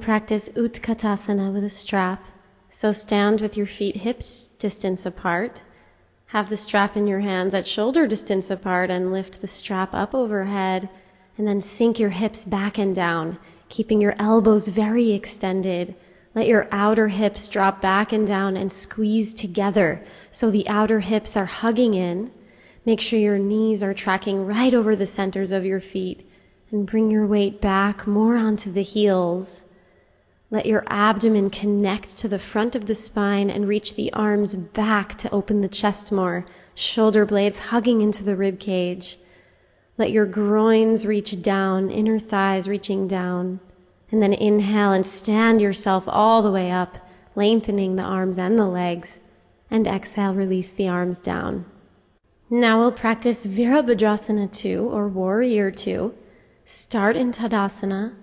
practice Utkatasana with a strap. So stand with your feet hips distance apart. Have the strap in your hands at shoulder distance apart and lift the strap up overhead, and then sink your hips back and down, keeping your elbows very extended. Let your outer hips drop back and down and squeeze together so the outer hips are hugging in. Make sure your knees are tracking right over the centers of your feet, and bring your weight back more onto the heels. Let your abdomen connect to the front of the spine and reach the arms back to open the chest more, shoulder blades hugging into the rib cage. Let your groins reach down, inner thighs reaching down. And then inhale and stand yourself all the way up, lengthening the arms and the legs. And exhale, release the arms down. Now we'll practice Virabhadrasana 2 or Warrior 2. Start in Tadasana.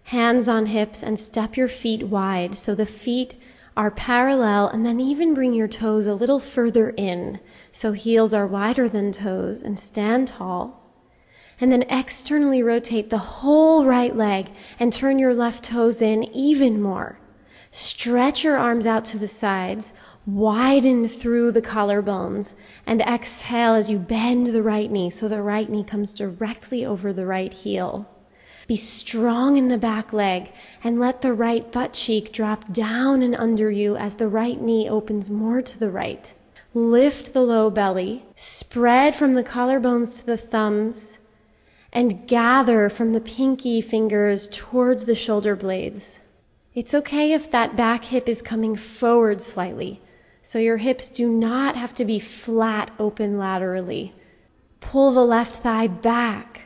Hands on hips and step your feet wide so the feet are parallel, and then even bring your toes a little further in so heels are wider than toes, and stand tall. And then externally rotate the whole right leg and turn your left toes in even more. Stretch your arms out to the sides, widen through the collarbones, and exhale as you bend the right knee so the right knee comes directly over the right heel. Be strong in the back leg and let the right butt cheek drop down and under you as the right knee opens more to the right. Lift the low belly, spread from the collarbones to the thumbs, and gather from the pinky fingers towards the shoulder blades. It's okay if that back hip is coming forward slightly, so your hips do not have to be flat open laterally. Pull the left thigh back.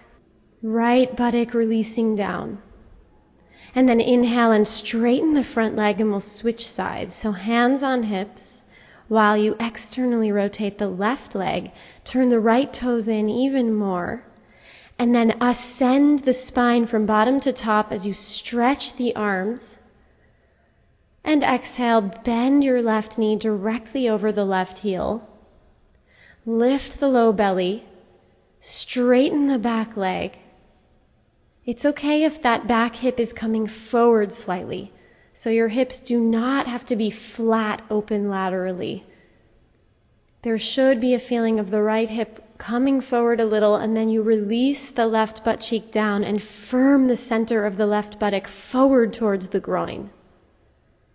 Right buttock releasing down. And then inhale and straighten the front leg, and we'll switch sides. So hands on hips while you externally rotate the left leg. Turn the right toes in even more. And then ascend the spine from bottom to top as you stretch the arms. And exhale, bend your left knee directly over the left heel. Lift the low belly. Straighten the back leg. It's okay if that back hip is coming forward slightly, so your hips do not have to be flat open laterally. There should be a feeling of the right hip coming forward a little, and then you release the left butt cheek down and firm the center of the left buttock forward towards the groin.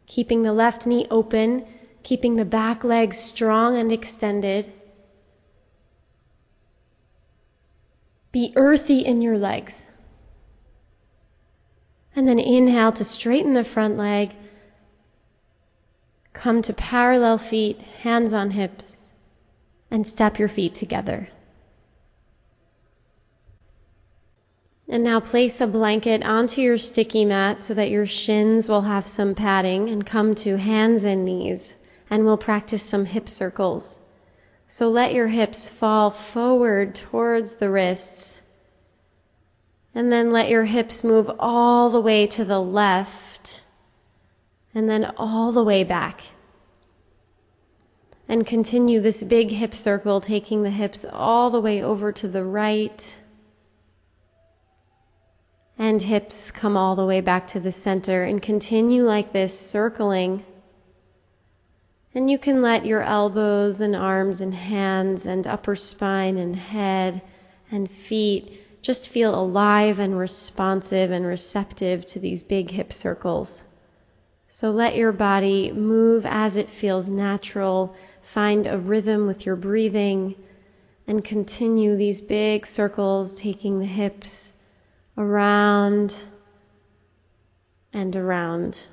Keeping the left knee open, keeping the back leg strong and extended. Be earthy in your legs. And then inhale to straighten the front leg. Come to parallel feet, hands on hips, and step your feet together. And now place a blanket onto your sticky mat so that your shins will have some padding, and come to hands and knees, and we'll practice some hip circles. So let your hips fall forward towards the wrists. And then let your hips move all the way to the left, and then all the way back. And continue this big hip circle, taking the hips all the way over to the right. And hips come all the way back to the center, and continue like this, circling. And you can let your elbows and arms and hands and upper spine and head and feet just feel alive and responsive and receptive to these big hip circles. So let your body move as it feels natural. Find a rhythm with your breathing and continue these big circles, taking the hips around and around.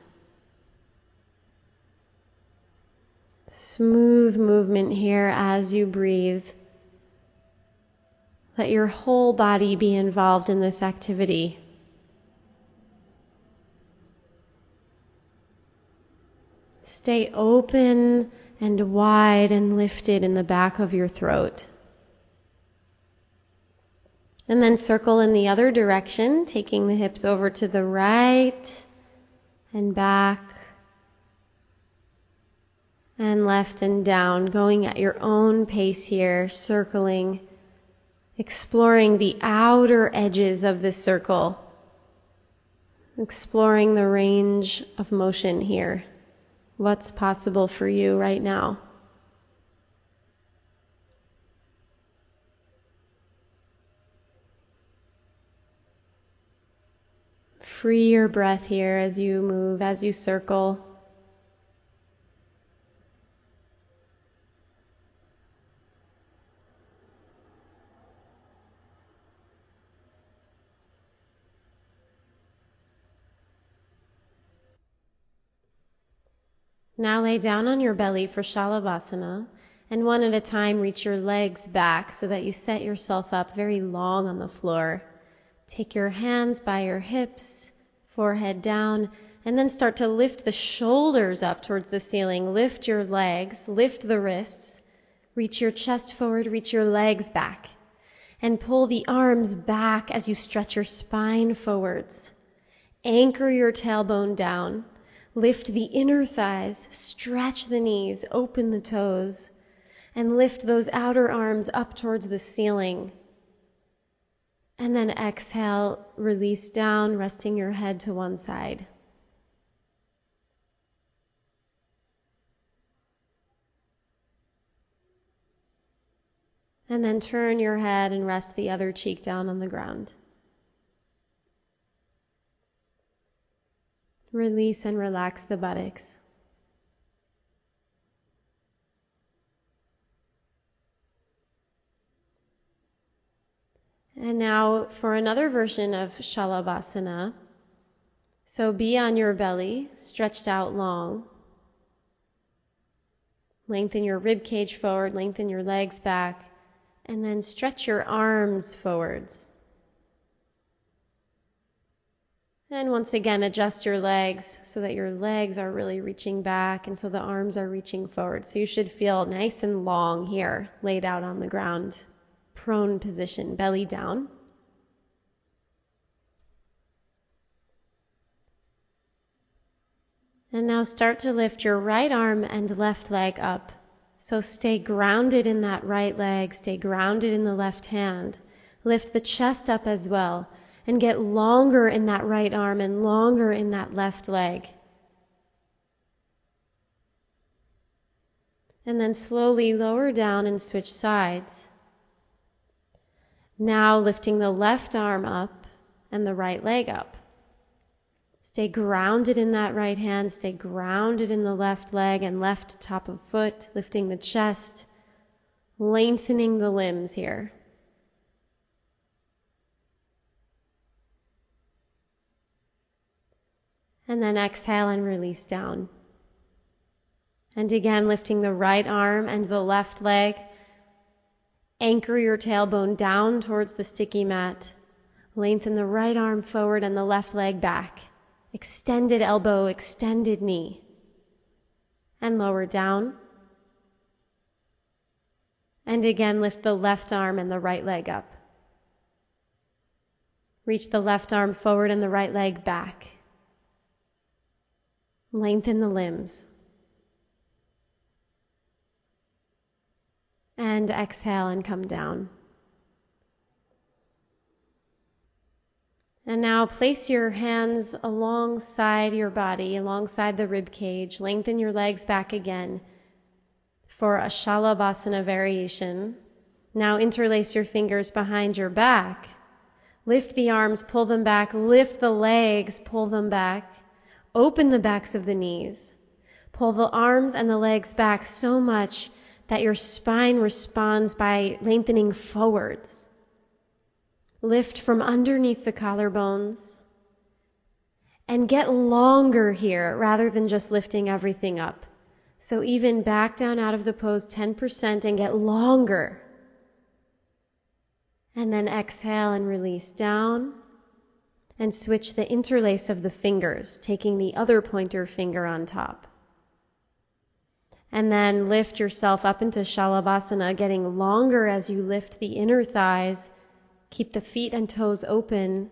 Smooth movement here as you breathe. Let your whole body be involved in this activity. Stay open and wide and lifted in the back of your throat. And then circle in the other direction, taking the hips over to the right and back and left and down, going at your own pace here, circling, exploring the outer edges of this circle. exploring the range of motion here. What's possible for you right now? Free your breath here as you move, as you circle. Now lay down on your belly for Shalavasana, and one at a time reach your legs back so that you set yourself up very long on the floor. Take your hands by your hips, forehead down, and then start to lift the shoulders up towards the ceiling. Lift your legs, lift the wrists, reach your chest forward, reach your legs back, and pull the arms back as you stretch your spine forwards. Anchor your tailbone down. Lift the inner thighs, stretch the knees, open the toes, and lift those outer arms up towards the ceiling. And then exhale, release down, resting your head to one side. And then turn your head and rest the other cheek down on the ground. Release and relax the buttocks. And now for another version of Shalavasana. So be on your belly, stretched out long. Lengthen your rib cage forward, lengthen your legs back, and then stretch your arms forwards. And once again, adjust your legs so that your legs are really reaching back and so the arms are reaching forward. So you should feel nice and long here, laid out on the ground, prone position, belly down. And now start to lift your right arm and left leg up. So stay grounded in that right leg, stay grounded in the left hand. Lift the chest up as well. And get longer in that right arm and longer in that left leg. And then slowly lower down and switch sides. Now lifting the left arm up and the right leg up. Stay grounded in that right hand, stay grounded in the left leg and left top of foot, lifting the chest, lengthening the limbs here. And then exhale and release down. And again, lifting the right arm and the left leg. Anchor your tailbone down towards the sticky mat. Lengthen the right arm forward and the left leg back. Extended elbow, extended knee. And lower down. And again, lift the left arm and the right leg up. Reach the left arm forward and the right leg back. Lengthen the limbs. And exhale and come down. And now place your hands alongside your body, alongside the rib cage. Lengthen your legs back again for a Shalavasana variation. Now interlace your fingers behind your back. Lift the arms, pull them back. Lift the legs, pull them back. Open the backs of the knees. Pull the arms and the legs back so much that your spine responds by lengthening forwards. Lift from underneath the collarbones. And get longer here rather than just lifting everything up. So even back down out of the pose 10% and get longer. And then exhale and release down. And switch the interlace of the fingers, taking the other pointer finger on top. And then lift yourself up into Shalavasana, getting longer as you lift the inner thighs. Keep the feet and toes open.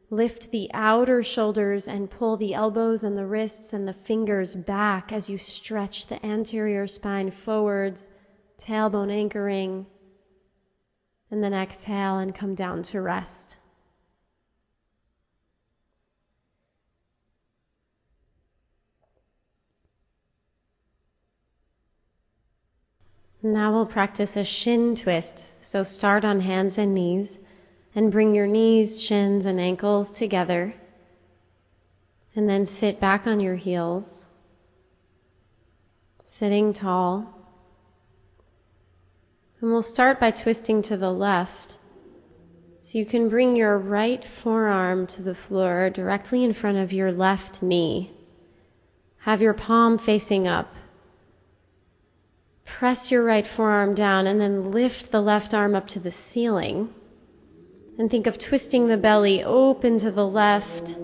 Lift the outer shoulders and pull the elbows and the wrists and the fingers back as you stretch the anterior spine forwards, tailbone anchoring. And then exhale and come down to rest. Now we'll practice a shin twist. So start on hands and knees and bring your knees, shins, and ankles together. And then sit back on your heels, sitting tall. And we'll start by twisting to the left. So you can bring your right forearm to the floor directly in front of your left knee. Have your palm facing up. Press your right forearm down and then lift the left arm up to the ceiling. And think of twisting the belly open to the left.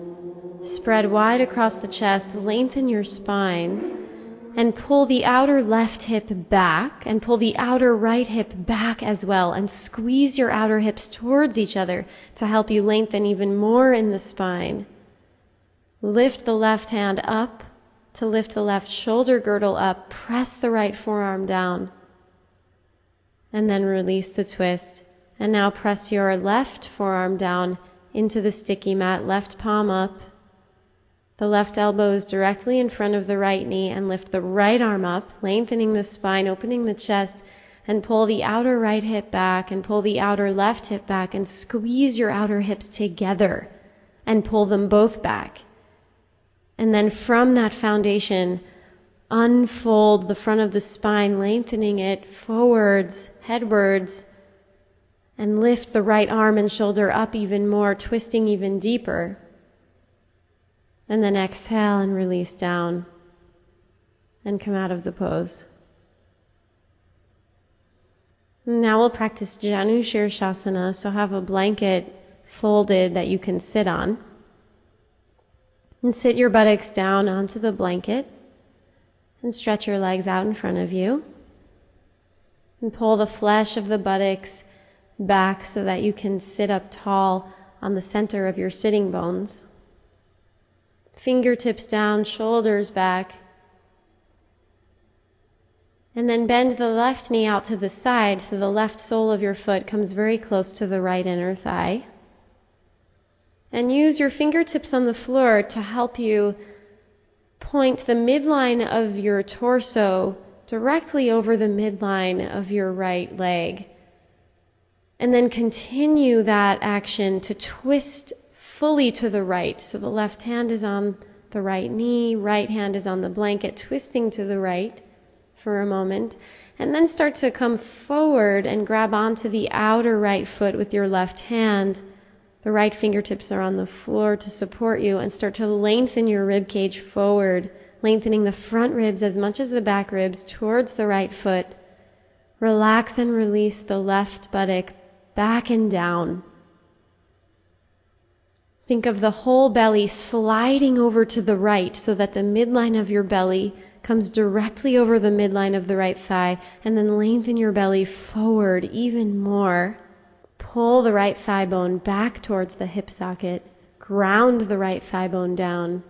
Spread wide across the chest, lengthen your spine, and pull the outer left hip back, and pull the outer right hip back as well, and squeeze your outer hips towards each other to help you lengthen even more in the spine. Lift the left hand up to lift the left shoulder girdle up, press the right forearm down, and then release the twist. And now press your left forearm down into the sticky mat, left palm up. The left elbow is directly in front of the right knee, and lift the right arm up, lengthening the spine, opening the chest, and pull the outer right hip back and pull the outer left hip back and squeeze your outer hips together and pull them both back. And then from that foundation, unfold the front of the spine, lengthening it forwards, headwards, and lift the right arm and shoulder up even more, twisting even deeper. And then exhale and release down and come out of the pose. Now we'll practice Janu Shirshasana, so have a blanket folded that you can sit on. And sit your buttocks down onto the blanket and stretch your legs out in front of you. And pull the flesh of the buttocks back so that you can sit up tall on the center of your sitting bones. Fingertips down, shoulders back. And then bend the left knee out to the side so the left sole of your foot comes very close to the right inner thigh. And use your fingertips on the floor to help you point the midline of your torso directly over the midline of your right leg. And then continue that action to twist fully to the right. So the left hand is on the right knee, right hand is on the blanket, twisting to the right for a moment. And then start to come forward and grab onto the outer right foot with your left hand. The right fingertips are on the floor to support you, and start to lengthen your rib cage forward, lengthening the front ribs as much as the back ribs towards the right foot. Relax and release the left buttock back and down. Think of the whole belly sliding over to the right so that the midline of your belly comes directly over the midline of the right thigh, and then lengthen your belly forward even more. Pull the right thigh bone back towards the hip socket. Ground the right thigh bone down.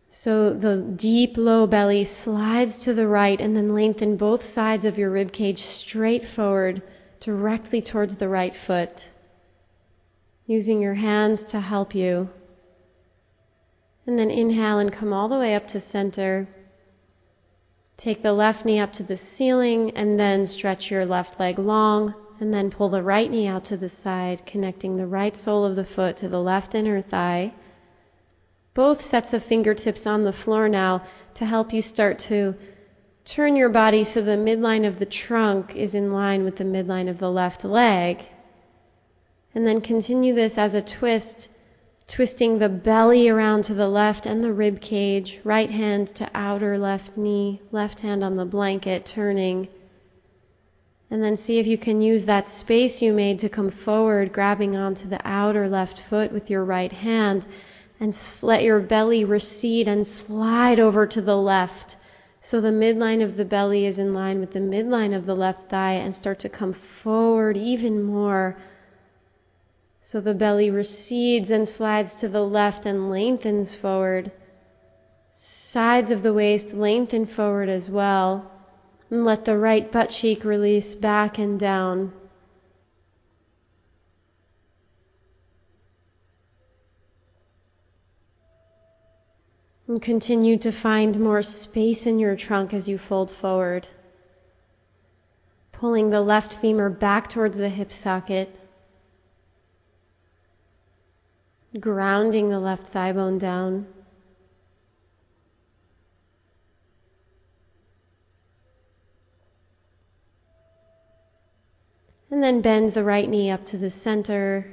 So the deep low belly slides to the right, and then lengthen both sides of your rib cage straight forward, directly towards the right foot. Using your hands to help you. And then inhale and come all the way up to center. Take the left knee up to the ceiling, and then stretch your left leg long, and then pull the right knee out to the side, connecting the right sole of the foot to the left inner thigh. Both sets of fingertips on the floor now to help you start to turn your body so the midline of the trunk is in line with the midline of the left leg. And then continue this as a twist, twisting the belly around to the left and the rib cage, right hand to outer left knee, left hand on the blanket, turning. And then see if you can use that space you made to come forward, grabbing onto the outer left foot with your right hand, and let your belly recede and slide over to the left. So the midline of the belly is in line with the midline of the left thigh, and start to come forward even more. So the belly recedes and slides to the left and lengthens forward. Sides of the waist lengthen forward as well. And let the right butt cheek release back and down. And continue to find more space in your trunk as you fold forward. Pulling the left femur back towards the hip socket. Grounding the left thigh bone down. And then bend the right knee up to the center.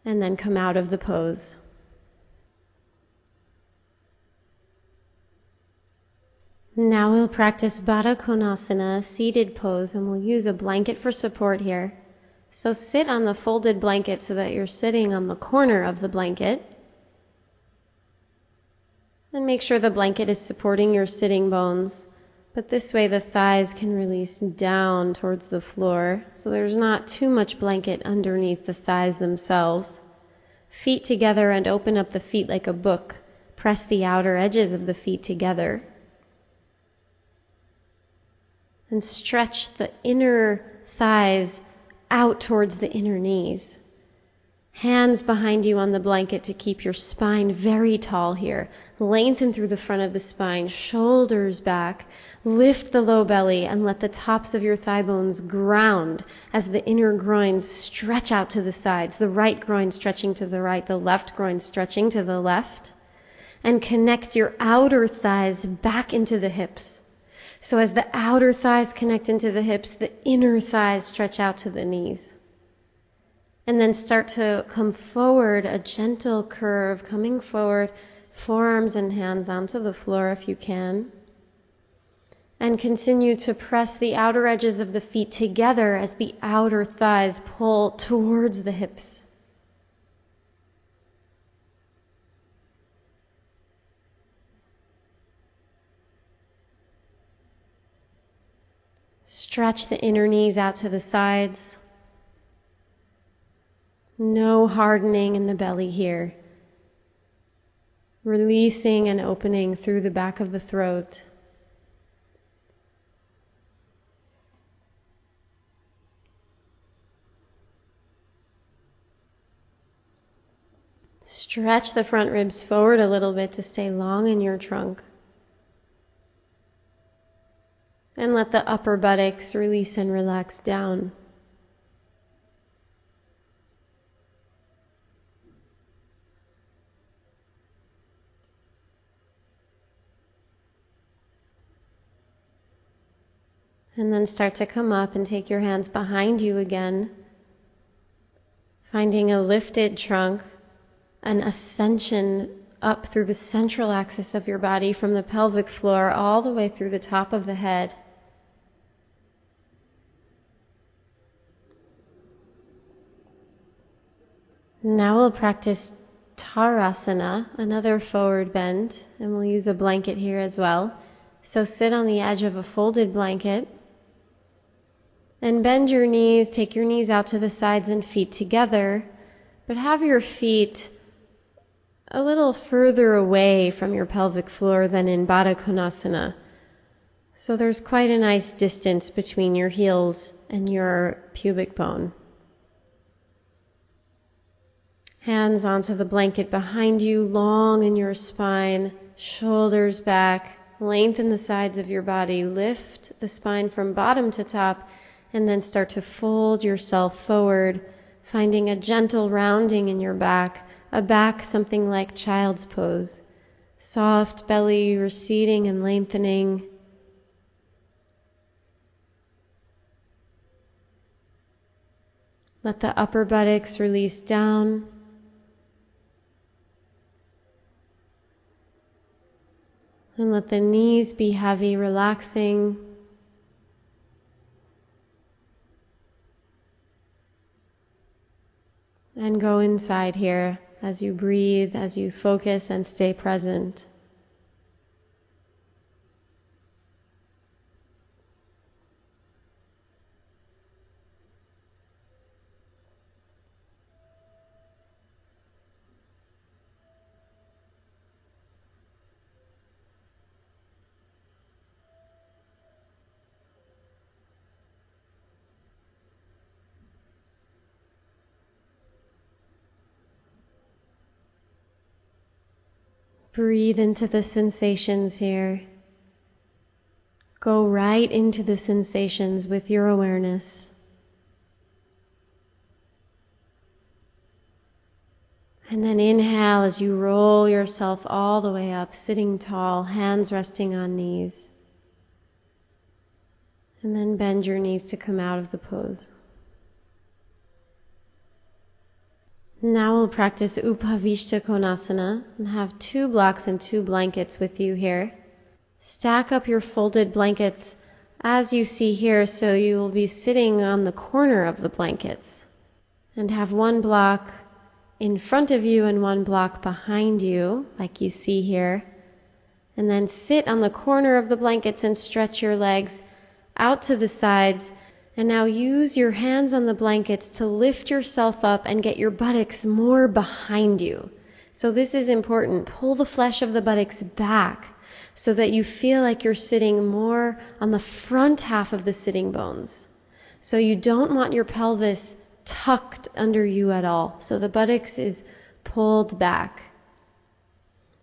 And then come out of the pose. Now we'll practice Baddha Konasana, seated pose, and we'll use a blanket for support here. So sit on the folded blanket so that you're sitting on the corner of the blanket. And make sure the blanket is supporting your sitting bones, but this way the thighs can release down towards the floor, so there's not too much blanket underneath the thighs themselves. Feet together and open up the feet like a book. Press the outer edges of the feet together. And stretch the inner thighs out towards the inner knees. Hands behind you on the blanket to keep your spine very tall here. Lengthen through the front of the spine, shoulders back. Lift the low belly and let the tops of your thigh bones ground as the inner groins stretch out to the sides. The right groin stretching to the right, the left groin stretching to the left. And connect your outer thighs back into the hips. So as the outer thighs connect into the hips, the inner thighs stretch out to the knees. And then start to come forward, a gentle curve, coming forward, forearms and hands onto the floor if you can. And continue to press the outer edges of the feet together as the outer thighs pull towards the hips. Stretch the inner knees out to the sides. No hardening in the belly here. Releasing and opening through the back of the throat. Stretch the front ribs forward a little bit to stay long in your trunk. And let the upper buttocks release and relax down. And then start to come up and take your hands behind you again, finding a lifted trunk, an ascension up through the central axis of your body from the pelvic floor all the way through the top of the head. Now we'll practice Tarasana, another forward bend, and we'll use a blanket here as well. So sit on the edge of a folded blanket and bend your knees, take your knees out to the sides and feet together, but have your feet a little further away from your pelvic floor than in Baddha Konasana. So there's quite a nice distance between your heels and your pubic bone. Hands onto the blanket behind you, long in your spine, shoulders back, lengthen the sides of your body, lift the spine from bottom to top, and then start to fold yourself forward, finding a gentle rounding in your back, a back something like child's pose. Soft belly receding and lengthening. Let the upper buttocks release down. And let the knees be heavy, relaxing. And go inside here as you breathe, as you focus and stay present. Breathe into the sensations here. Go right into the sensations with your awareness. And then inhale as you roll yourself all the way up, sitting tall, hands resting on knees. And then bend your knees to come out of the pose. Now we'll practice Upavishta Konasana and have 2 blocks and 2 blankets with you here. Stack up your folded blankets as you see here, so you will be sitting on the corner of the blankets. And have 1 block in front of you and 1 block behind you, like you see here. And then sit on the corner of the blankets and stretch your legs out to the sides. And now use your hands on the blankets to lift yourself up and get your buttocks more behind you. So this is important. Pull the flesh of the buttocks back so that you feel like you're sitting more on the front half of the sitting bones. So you don't want your pelvis tucked under you at all. So the buttocks is pulled back.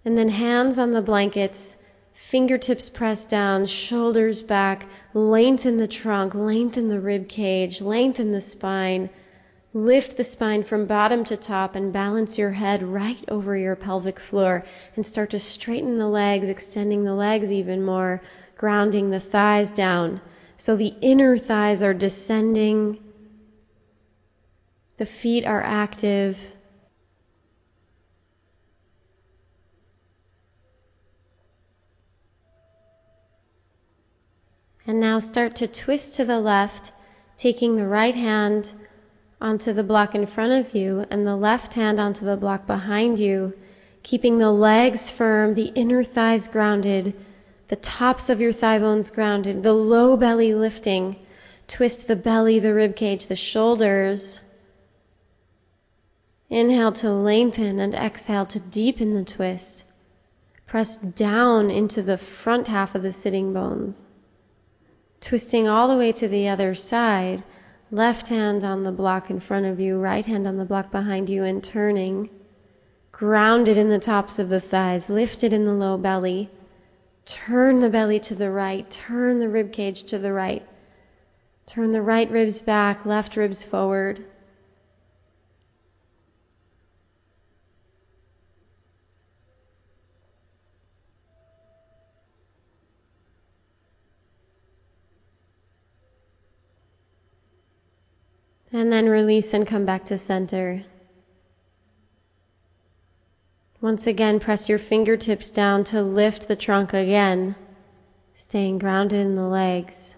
And then hands on the blankets, fingertips pressed down, shoulders back, lengthen the trunk, lengthen the rib cage, lengthen the spine, lift the spine from bottom to top and balance your head right over your pelvic floor and start to straighten the legs, extending the legs even more, grounding the thighs down. So the inner thighs are descending, the feet are active. And now start to twist to the left, taking the right hand onto the block in front of you and the left hand onto the block behind you, keeping the legs firm, the inner thighs grounded, the tops of your thigh bones grounded, the low belly lifting. Twist the belly, the rib cage, the shoulders. Inhale to lengthen and exhale to deepen the twist. Press down into the front half of the sitting bones. Twisting all the way to the other side, left hand on the block in front of you, right hand on the block behind you, and turning. Grounded in the tops of the thighs, lifted in the low belly. Turn the belly to the right, turn the rib cage to the right. Turn the right ribs back, left ribs forward. And then release and come back to center. Once again, press your fingertips down to lift the trunk again, staying grounded in the legs.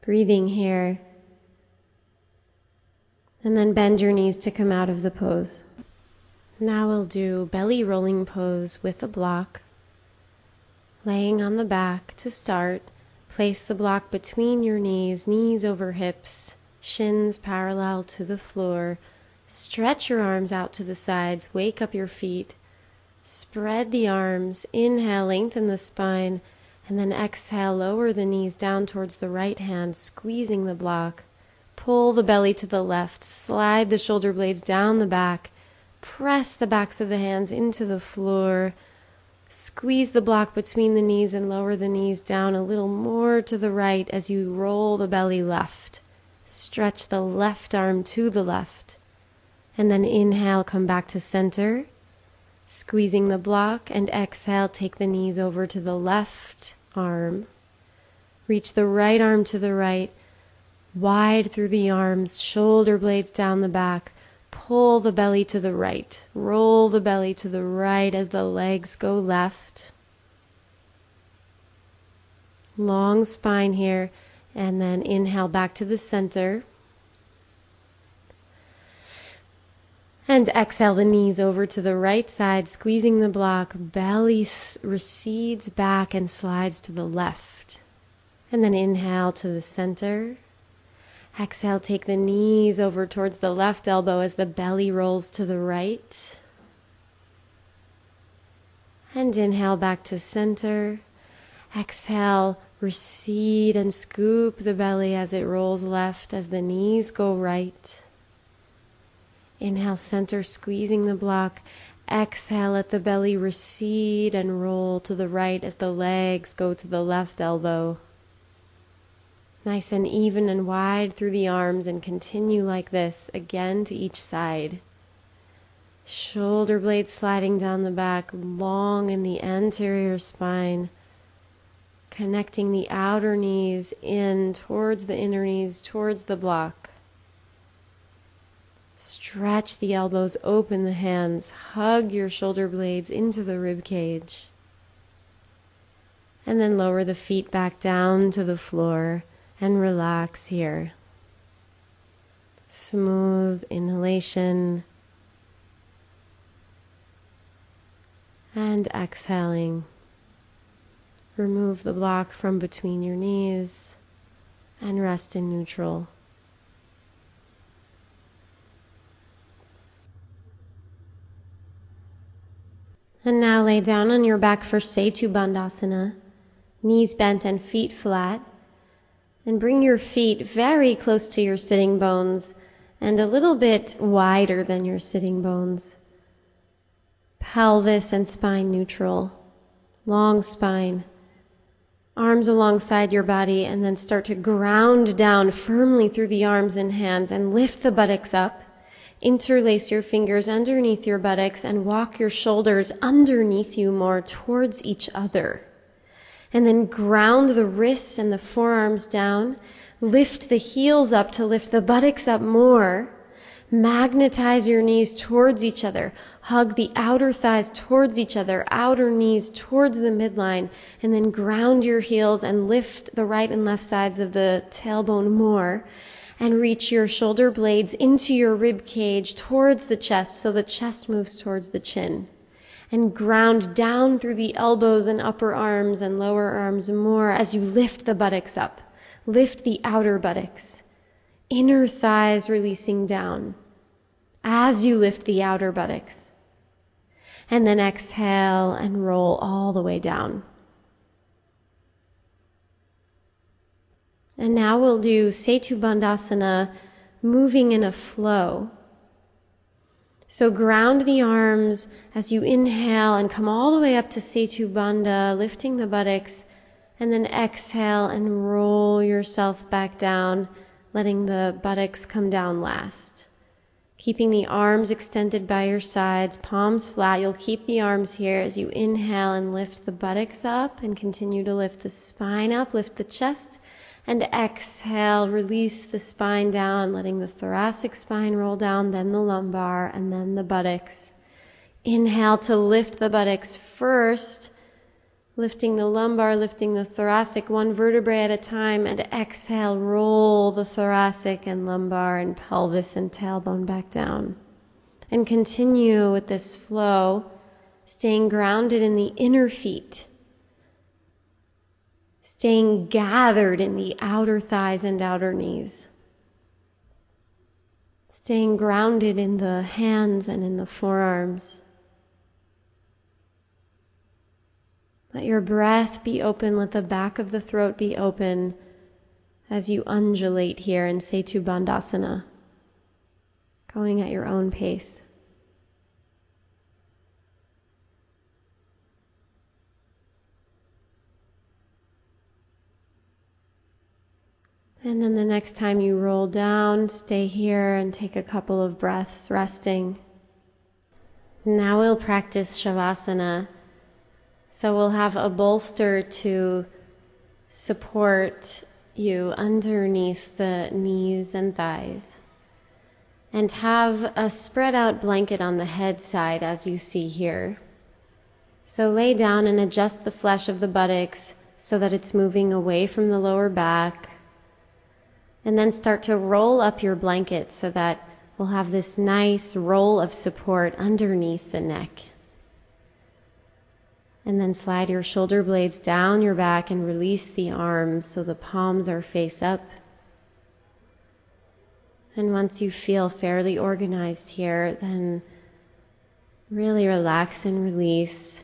Breathing here. And then bend your knees to come out of the pose. Now we'll do belly rolling pose with a block. Laying on the back to start, place the block between your knees, knees over hips, shins parallel to the floor. Stretch your arms out to the sides, wake up your feet. Spread the arms, inhale, lengthen the spine, and then exhale, lower the knees down towards the right hand, squeezing the block. Pull the belly to the left, slide the shoulder blades down the back, press the backs of the hands into the floor. Squeeze the block between the knees and lower the knees down a little more to the right as you roll the belly left. Stretch the left arm to the left. And then inhale, come back to center. Squeezing the block, and exhale, take the knees over to the left arm. Reach the right arm to the right, wide through the arms, shoulder blades down the back. Pull the belly to the right. Roll the belly to the right as the legs go left. Long spine here. And then inhale back to the center. And exhale the knees over to the right side, squeezing the block. Belly recedes back and slides to the left. And then inhale to the center. Exhale, take the knees over towards the left elbow as the belly rolls to the right. And inhale back to center. Exhale, recede and scoop the belly as it rolls left as the knees go right. Inhale, center, squeezing the block. Exhale, let the belly recede and roll to the right as the legs go to the left elbow. Nice and even and wide through the arms, and continue like this again to each side. Shoulder blades sliding down the back, long in the anterior spine, connecting the outer knees in towards the inner knees, towards the block. Stretch the elbows, open the hands, hug your shoulder blades into the rib cage. And then lower the feet back down to the floor and relax here. Smooth inhalation and exhaling. Remove the block from between your knees and rest in neutral. And now lay down on your back for Setu Bandhasana, knees bent and feet flat. And bring your feet very close to your sitting bones and a little bit wider than your sitting bones. Pelvis and spine neutral. Long spine. Arms alongside your body, and then start to ground down firmly through the arms and hands and lift the buttocks up. Interlace your fingers underneath your buttocks and walk your shoulders underneath you more towards each other. And then ground the wrists and the forearms down. Lift the heels up to lift the buttocks up more. Magnetize your knees towards each other. Hug the outer thighs towards each other, outer knees towards the midline, and then ground your heels and lift the right and left sides of the tailbone more. And reach your shoulder blades into your rib cage towards the chest so the chest moves towards the chin. And ground down through the elbows and upper arms and lower arms more as you lift the buttocks up. Lift the outer buttocks. Inner thighs releasing down as you lift the outer buttocks. And then exhale and roll all the way down. And now we'll do Setu Bandhasana, moving in a flow. So ground the arms as you inhale and come all the way up to Setu Bandha, lifting the buttocks, and then exhale and roll yourself back down, letting the buttocks come down last. Keeping the arms extended by your sides, palms flat. You'll keep the arms here as you inhale and lift the buttocks up and continue to lift the spine up, lift the chest, and exhale, release the spine down, letting the thoracic spine roll down, then the lumbar, and then the buttocks. Inhale to lift the buttocks first, lifting the lumbar, lifting the thoracic, one vertebrae at a time, and exhale, roll the thoracic and lumbar and pelvis and tailbone back down. And continue with this flow, staying grounded in the inner feet, staying gathered in the outer thighs and outer knees, staying grounded in the hands and in the forearms. Let your breath be open, let the back of the throat be open as you undulate here in Setu Bandhasana, going at your own pace. And then the next time you roll down, stay here and take a couple of breaths resting. Now we'll practice Shavasana. So we'll have a bolster to support you underneath the knees and thighs. And have a spread out blanket on the head side as you see here. So lay down and adjust the flesh of the buttocks so that it's moving away from the lower back. And then start to roll up your blanket so that we'll have this nice roll of support underneath the neck. And then slide your shoulder blades down your back and release the arms so the palms are face up. And once you feel fairly organized here, then really relax and release.